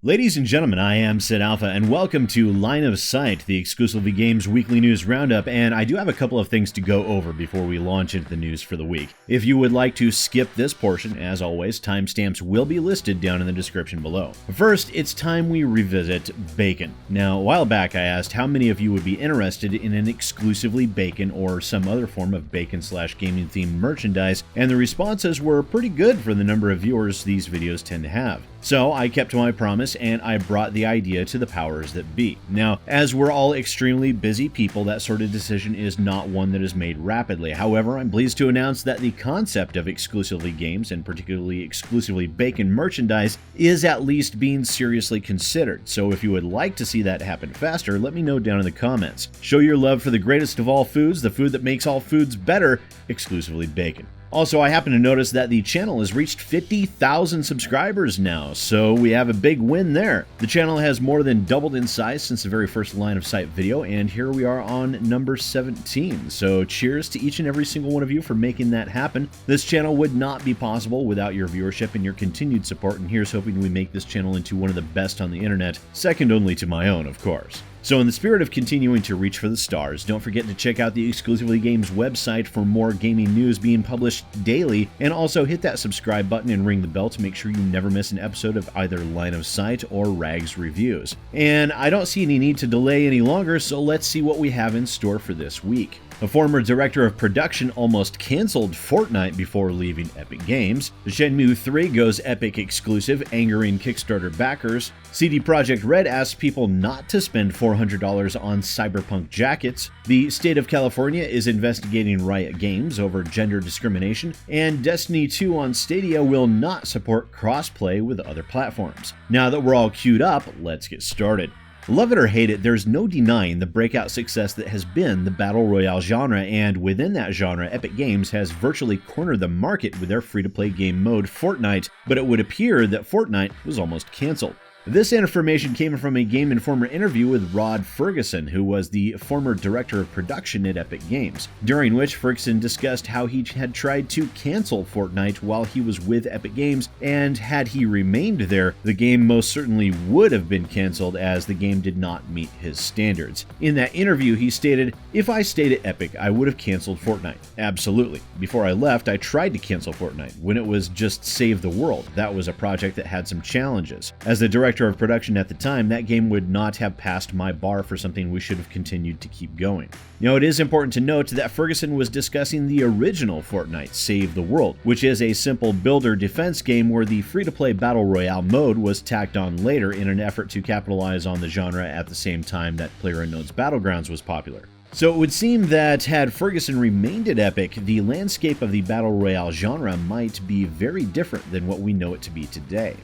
Ladies and gentlemen, I am Sid Alpha, and welcome to Line of Sight, the Exclusive Games weekly news roundup, and I do have a couple of things to go over before we launch into the news for the week. If you would like to skip this portion, as always, timestamps will be listed down in the description below. First, it's time we revisit bacon. Now, a while back I asked how many of you would be interested in an exclusively bacon or some other form of bacon/gaming themed merchandise, and the responses were pretty good for the number of viewers these videos tend to have. So I kept to my promise and I brought the idea to the powers that be. Now, as we're all extremely busy people, that sort of decision is not one that is made rapidly. However, I'm pleased to announce that the concept of exclusively games, and particularly exclusively bacon merchandise, is at least being seriously considered. So if you would like to see that happen faster, let me know down in the comments. Show your love for the greatest of all foods, the food that makes all foods better, exclusively bacon. Also, I happen to notice that the channel has reached 50,000 subscribers now, so we have a big win there. The channel has more than doubled in size since the very first Line of Sight video, and here we are on number 17. So cheers to each and every single one of you for making that happen. This channel would not be possible without your viewership and your continued support, and here's hoping we make this channel into one of the best on the internet, second only to my own, of course. So in the spirit of continuing to reach for the stars, don't forget to check out the Exclusively Games website for more gaming news being published daily, and also hit that subscribe button and ring the bell to make sure you never miss an episode of either Line of Sight or Rags Reviews. And I don't see any need to delay any longer, so let's see what we have in store for this week. A former director of production almost canceled Fortnite before leaving Epic Games. Shenmue 3 goes Epic exclusive, angering Kickstarter backers. CD Projekt Red asks people not to spend $400 on Cyberpunk jackets. The state of California is investigating Riot Games over gender discrimination. And Destiny 2 on Stadia will not support crossplay with other platforms. Now that we're all queued up, let's get started. Love it or hate it, there's no denying the breakout success that has been the Battle Royale genre, and within that genre, Epic Games has virtually cornered the market with their free-to-play game mode, Fortnite, but it would appear that Fortnite was almost canceled. This information came from a Game Informer interview with Rod Ferguson, who was the former director of production at Epic Games, during which Ferguson discussed how he had tried to cancel Fortnite while he was with Epic Games, and had he remained there, the game most certainly would have been canceled as the game did not meet his standards. In that interview, he stated, "If I stayed at Epic, I would have canceled Fortnite. Absolutely. Before I left, I tried to cancel Fortnite when it was just Save the World. That was a project that had some challenges. As the director of production at the time, that game would not have passed my bar for something we should have continued to keep going." Now, it is important to note that Ferguson was discussing the original Fortnite, Save the World, which is a simple builder defense game where the free-to-play Battle Royale mode was tacked on later in an effort to capitalize on the genre at the same time that PlayerUnknown's Battlegrounds was popular. So it would seem that had Ferguson remained at Epic, the landscape of the Battle Royale genre might be very different than what we know it to be today.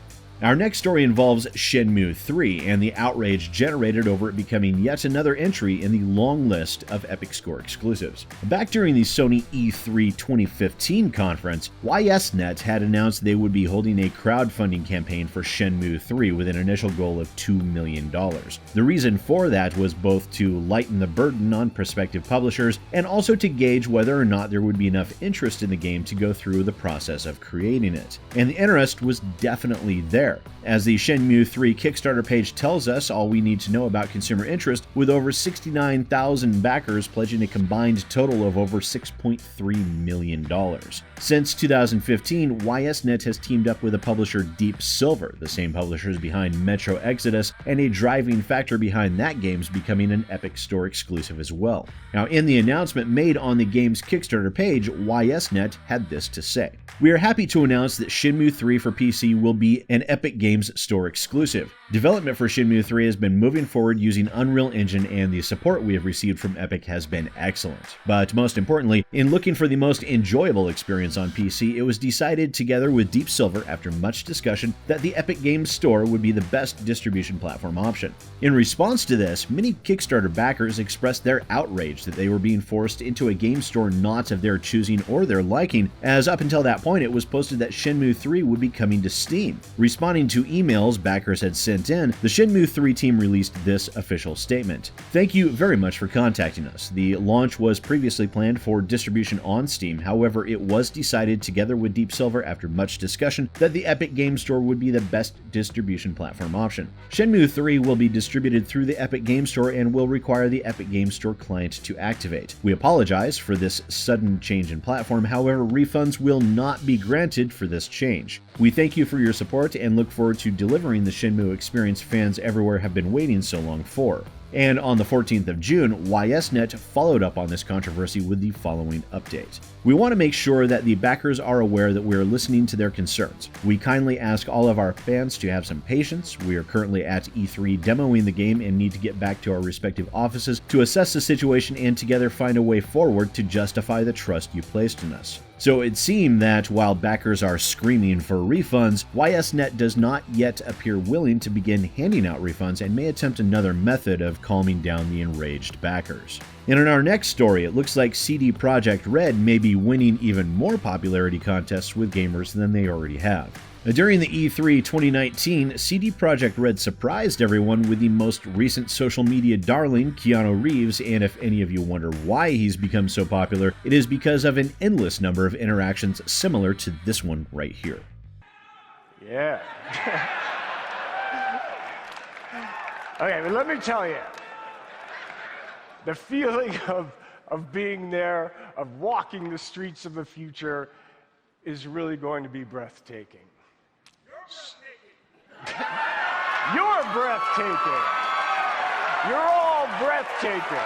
Our next story involves Shenmue 3 and the outrage generated over it becoming yet another entry in the long list of Epic Store exclusives. Back during the Sony E3 2015 conference, YesNet had announced they would be holding a crowdfunding campaign for Shenmue 3 with an initial goal of $2 million. The reason for that was both to lighten the burden on prospective publishers and also to gauge whether or not there would be enough interest in the game to go through the process of creating it. And the interest was definitely there. As the Shenmue 3 Kickstarter page tells us all we need to know about consumer interest, with over 69,000 backers pledging a combined total of over $6.3 million. Since 2015, YesNet has teamed up with the publisher Deep Silver, the same publishers behind Metro Exodus, and a driving factor behind that game's becoming an Epic Store exclusive as well. Now, in the announcement made on the game's Kickstarter page, YesNet had this to say: "We are happy to announce that Shenmue 3 for PC will be an Epic Games Store exclusive. Development for Shenmue 3 has been moving forward using Unreal Engine, and the support we have received from Epic has been excellent. But most importantly, in looking for the most enjoyable experience on PC, it was decided together with Deep Silver, after much discussion, that the Epic Games Store would be the best distribution platform option." In response to this, many Kickstarter backers expressed their outrage that they were being forced into a game store not of their choosing or their liking, as up until that point it was posted that Shenmue 3 would be coming to Steam. responding to emails backers had sent in, the Shenmue 3 team released this official statement. "Thank you very much for contacting us. The launch was previously planned for distribution on Steam, however, it was decided together with Deep Silver after much discussion that the Epic Game Store would be the best distribution platform option. Shenmue 3 will be distributed through the Epic Game Store and will require the Epic Game Store client to activate. We apologize for this sudden change in platform, however, refunds will not be granted for this change. We thank you for your support and look forward to delivering the Shenmue experience fans everywhere have been waiting so long for." And on the 14th of June, YSNet followed up on this controversy with the following update. "We want to make sure that the backers are aware that we are listening to their concerns. We kindly ask all of our fans to have some patience. We are currently at E3 demoing the game and need to get back to our respective offices to assess the situation and together find a way forward to justify the trust you placed in us." So it seemed that while backers are screaming for refunds, YSNet does not yet appear willing to begin handing out refunds and may attempt another method of calming down the enraged backers. And in our next story, it looks like CD Projekt Red may be winning even more popularity contests with gamers than they already have. During the E3 2019, CD Projekt Red surprised everyone with the most recent social media darling, Keanu Reeves, and if any of you wonder why he's become so popular, it is because of an endless number of interactions similar to this one right here. Yeah. Okay, but let me tell you, the feeling of being there, of walking the streets of the future, is really going to be breathtaking. You're breathtaking. You're all breathtaking.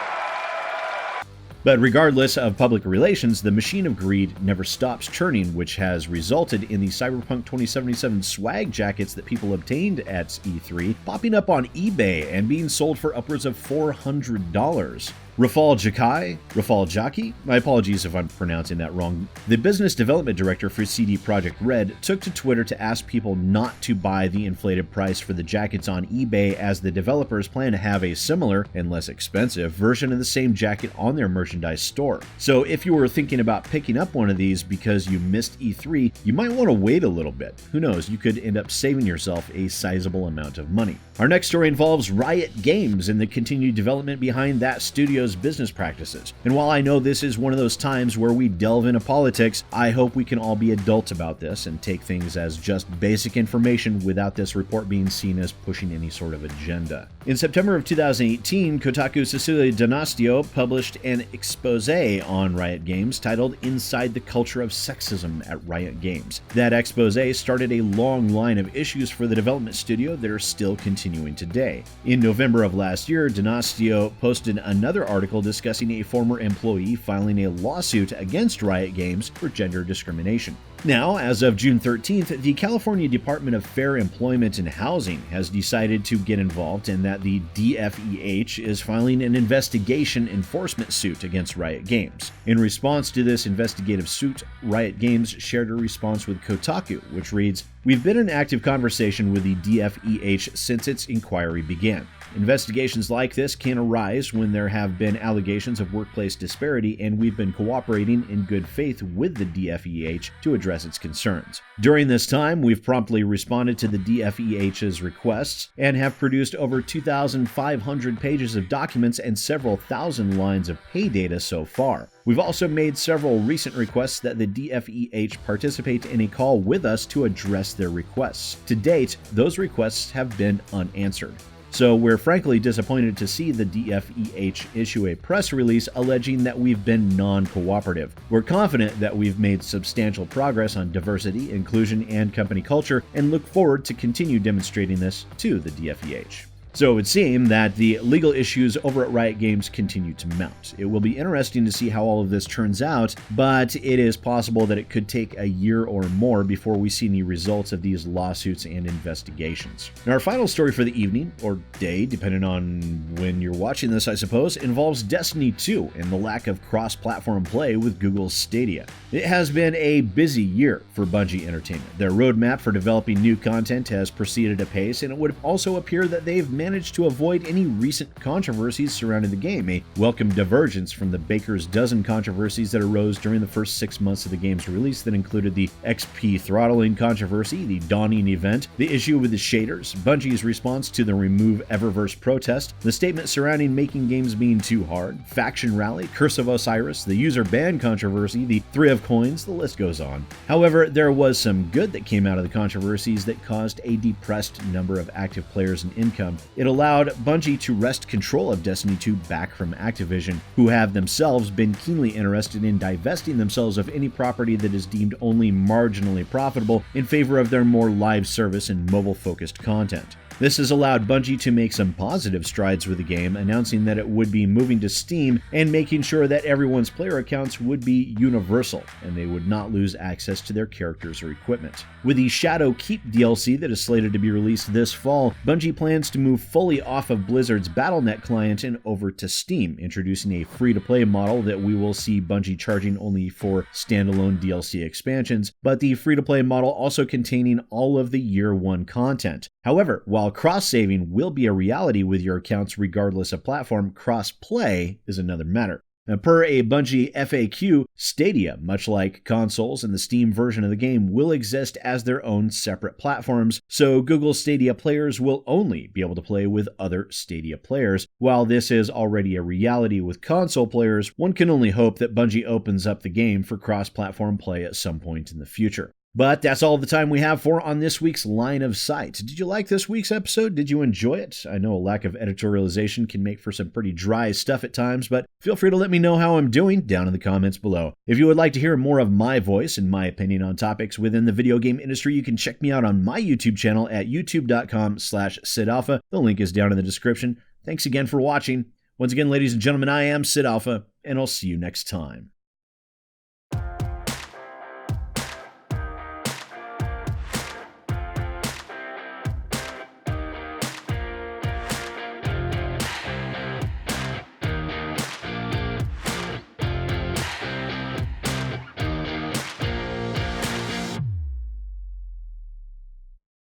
But regardless of public relations, the machine of greed never stops churning, which has resulted in the Cyberpunk 2077 swag jackets that people obtained at E3 popping up on eBay and being sold for upwards of $400. Rafal Jaki, my apologies if I'm pronouncing that wrong, the business development director for CD Projekt Red, took to Twitter to ask people not to buy the inflated price for the jackets on eBay, as the developers plan to have a similar and less expensive version of the same jacket on their merchandise store. So if you were thinking about picking up one of these because you missed E3, you might want to wait a little bit. Who knows, you could end up saving yourself a sizable amount of money. Our next story involves Riot Games and the continued development behind that studio's business practices. And while I know this is one of those times where we delve into politics, I hope we can all be adults about this and take things as just basic information without this report being seen as pushing any sort of agenda. In September of 2018, Kotaku's Cecilia Donastio published an expose on Riot Games titled "Inside the Culture of Sexism at Riot Games." That expose started a long line of issues for the development studio that are still continuing today. In November of last year, Donastio posted another article discussing a former employee filing a lawsuit against Riot Games for gender discrimination. Now, as of June 13th, the California Department of Fair Employment and Housing has decided to get involved, and that the DFEH is filing an investigation enforcement suit against Riot Games. In response to this investigative suit, Riot Games shared a response with Kotaku, which reads, "We've been in active conversation with the DFEH since its inquiry began. Investigations like this can arise when there have been allegations of workplace disparity, and we've been cooperating in good faith with the DFEH to address its concerns. During this time, we've promptly responded to the DFEH's requests and have produced over 2,500 pages of documents and several thousand lines of pay data so far. We've also made several recent requests that the DFEH participate in a call with us to address their requests. To date, those requests have been unanswered." So we're frankly disappointed to see the DFEH issue a press release alleging that we've been non-cooperative. We're confident that we've made substantial progress on diversity, inclusion, and company culture, and look forward to continue demonstrating this to the DFEH. So it would seem that the legal issues over at Riot Games continue to mount. It will be interesting to see how all of this turns out, but it is possible that it could take a year or more before we see any results of these lawsuits and investigations. Now, our final story for the evening, or day, depending on when you're watching this, I suppose, involves Destiny 2 and the lack of cross-platform play with Google's Stadia. It has been a busy year for Bungie Entertainment. Their roadmap for developing new content has proceeded apace, and it would also appear that they've managed to avoid any recent controversies surrounding the game, a welcome divergence from the baker's dozen controversies that arose during the first 6 months of the game's release that included the XP throttling controversy, the dawning event, the issue with the shaders, Bungie's response to the Remove Eververse protest, the statement surrounding making games being too hard, Faction Rally, Curse of Osiris, the user ban controversy, the Three of Coins, the list goes on. However, there was some good that came out of the controversies that caused a depressed number of active players and income. It allowed Bungie to wrest control of Destiny 2 back from Activision, who have themselves been keenly interested in divesting themselves of any property that is deemed only marginally profitable in favor of their more live service and mobile-focused content. This has allowed Bungie to make some positive strides with the game, announcing that it would be moving to Steam and making sure that everyone's player accounts would be universal and they would not lose access to their characters or equipment. With the Shadow Keep DLC that is slated to be released this fall, Bungie plans to move fully off of Blizzard's Battle.net client and over to Steam, introducing a free-to-play model that we will see Bungie charging only for standalone DLC expansions, but the free-to-play model also containing all of the Year 1 content. However, while cross-saving will be a reality with your accounts regardless of platform, cross-play is another matter. Now, per a Bungie FAQ, Stadia, much like consoles and the Steam version of the game, will exist as their own separate platforms, so Google Stadia players will only be able to play with other Stadia players. While this is already a reality with console players, one can only hope that Bungie opens up the game for cross-platform play at some point in the future. But that's all the time we have for on this week's Line of Sight. Did you like this week's episode? Did you enjoy it? I know a lack of editorialization can make for some pretty dry stuff at times, but feel free to let me know how I'm doing down in the comments below. If you would like to hear more of my voice and my opinion on topics within the video game industry, you can check me out on my YouTube channel at youtube.com/SidAlpha. The link is down in the description. Thanks again for watching. Once again, ladies and gentlemen, I am Sid Alpha, and I'll see you next time.